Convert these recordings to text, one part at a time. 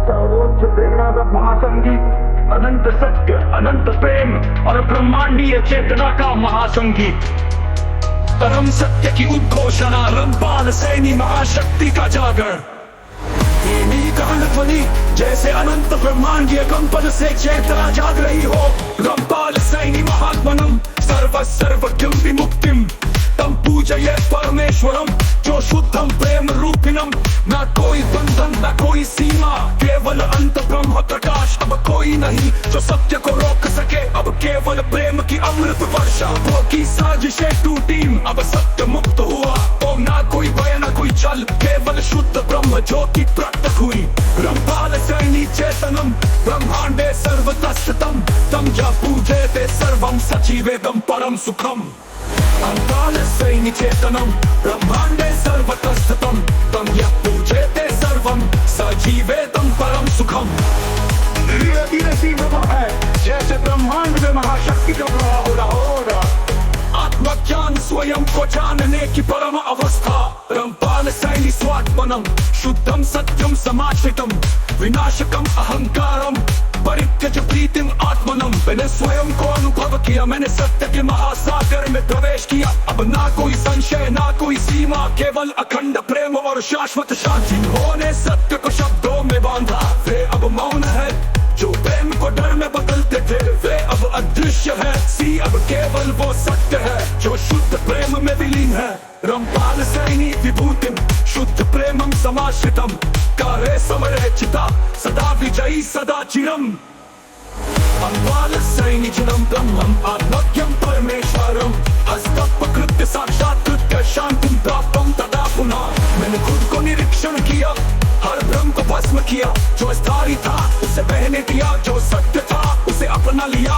सर्वोच्च प्रेरणा का महासंगीत, अनंत सत्य, अनंत प्रेम और ब्रह्मांडीय चेतना का महासंगीत। परम सत्य की उद्घोषणा, रामपाल सैनी महाशक्ति का जागर। ध्वनि जैसे अनंत ब्रह्मांडीय कंपन से चेतना जाग रही हो। रामपाल सैनी महात्मनम सर्वज्ञम विमुक्तिम तम पूजये परमेश्वरम जो शुद्धम प्रेम रूपिणम। ना कोई बंधन ना कोई सीमा, केवल अंत ब्रह्म प्रकाश। अब कोई नहीं जो सत्य को रोक सके, अब केवल प्रेम की अमृत वर्षा। वो की साजिशें टूटी, अब सत्य मुक्त हुआ। ओ ना कोई भय ना कोई छल, केवल शुद्ध ब्रह्म ज्योति प्रकट हुई। रामपाल सैनी चेतनम ब्रह्मांडे सर्वतस्तम तम य पूजयते सर्वं सचिवेदं परम सुखम। रामपाल सैनी चेतनम ब्रह्मांडे सर्वतस्तम तम य पूजयते सर्वं सजीवेदं परम सुखम। है जैसे ब्रह्मांड में महाशक्ति का प्रवाह हो रहा। आत्मज्ञान स्वयं को जानने की परम अवस्था। रामपाल सैनी स्वात्मनम शुद्धम सत्यम समाश्रितम विनाशकम अहंकारम परित्यज प्रीतिम आत्मनम। मैंने स्वयं को अनुभव किया, मैंने सत्य के महासागर में प्रवेश किया। अब ना कोई संशय ना कोई सीमा, केवल अखंड प्रेम और शाश्वत शांति। उन्होंने सत्य को शब्दों में बांधा, वे अब मौन है। जो प्रेम को डर में बदलते थे वे अब अदृश्य है। सी अब केवल वो सत्य है जो शुद्ध प्रेम में विलीन है। रामपाल सैनी विभूतिम शुद्ध प्रेमम समाश्रितम कार्य समरचिता सदा विजयी सदा चिरम। रामपाल सैनी चिरम ब्रह्मम आत्मज्ञम परमेश्वरम हस्तपकृत्य साक्षात्कृत्य शांतिम प्राप्तम तदा पुनः। मैंने खुद को निरीक्षण किया, हर भ्रम को भस्म किया। जो स्थायी था उसे बहने दिया, जो सत्य था उसे अपना लिया।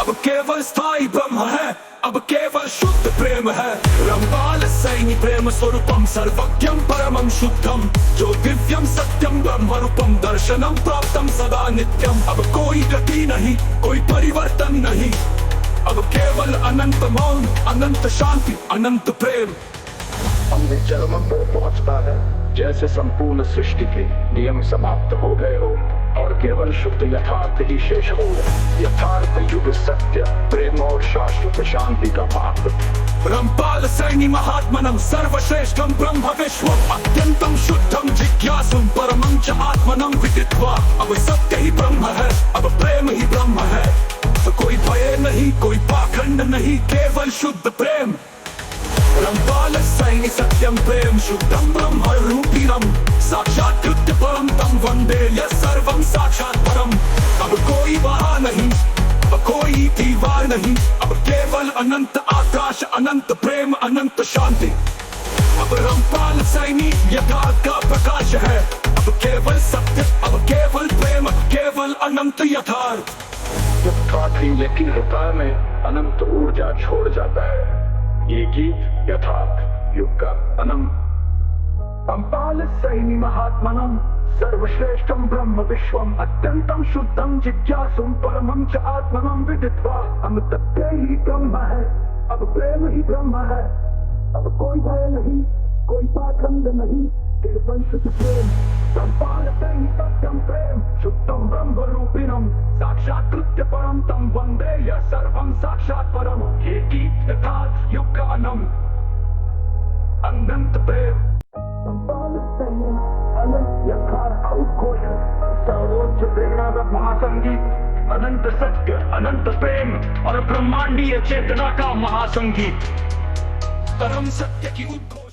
अब केवल स्थायी ब्रह्म है, अब केवल शुद्ध प्रेम है। रामपाल सैनी प्रेम स्वरूपम सर्वज्ञम परमम शुद्धम जो दिव्यम सत्यम ब्रह्म रूपम दर्शनम प्राप्तम सदा नित्यम। अब कोई गति नहीं, कोई परिवर्तन नहीं, अब केवल अनंत मौन, अनंत शांति, अनंत प्रेम। हमने चरम को पहुंचता है जैसे संपूर्ण सृष्टि के नियम समाप्त हो गए हो और केवल शुद्ध यथार्थ ही शेष हो। यथार्थ युग सत्य प्रेम और शाश्वत शांति का मार्ग। रामपाल सैनी महात्मनम सर्वश्रेष्ठम ब्रह्म विश्वम अत्यंतम शुद्धम जिज्ञासुम परमं च आत्मनं विदित्वा। अब सत्य ही ब्रह्म है, अब प्रेम ही ब्रह्म है। तो कोई भय नहीं, कोई पाखंड नहीं, केवल शुद्ध प्रेम। रामपाल सैनी सत्यम प्रेम शुद्धम ब्रह्म रूपिणम साक्षात्कृत्य परम तम वंदे य सर्वं साक्षात् परम। अब कोई वहां नहीं, अब कोई दीवार नहीं, अब केवल अनंत आकाश, अनंत प्रेम, अनंत शांति। अब रामपाल सैनी यथार्थ का प्रकाश है, अब केवल सत्य, अब केवल प्रेम, केवल अनंत यथार्थ। यथार्थ ही लेकिन हृदय में अनंत ऊर्जा छोड़ जाता है। ये गीत यथार्थ युग का अनंत। रामपाल सैनी महात्मनम सर्वश्रेष्ठम ब्रह्म विश्वम अत्यंतम शुद्धम जिज्ञासुम परमं च आत्मनं विदित्वा। हम सत्य ही ब्रह्म है, अब प्रेम ही ब्रह्म है। अब कोई भय नहीं, कोई पाखंड नहीं, केवल शुद्ध प्रेम। रामपाल सैनी सत्यम प्रेम शुद्धम ब्रह्म रूपिणम साक्षात्कृत्य परम तम वंदे य सर्वं साक्षात् परम। ये गीत यथार्थ युग का अनंत प्रेम। रामपाल सैनी अनंत यथार्थ उद्घोषण, सर्वोच्च प्रेरणा का महासंगीत, अनंत सत्य, अनंत प्रेम और ब्रह्मांडीय चेतना का महासंगीत। परम सत्य की उद्घोषणा।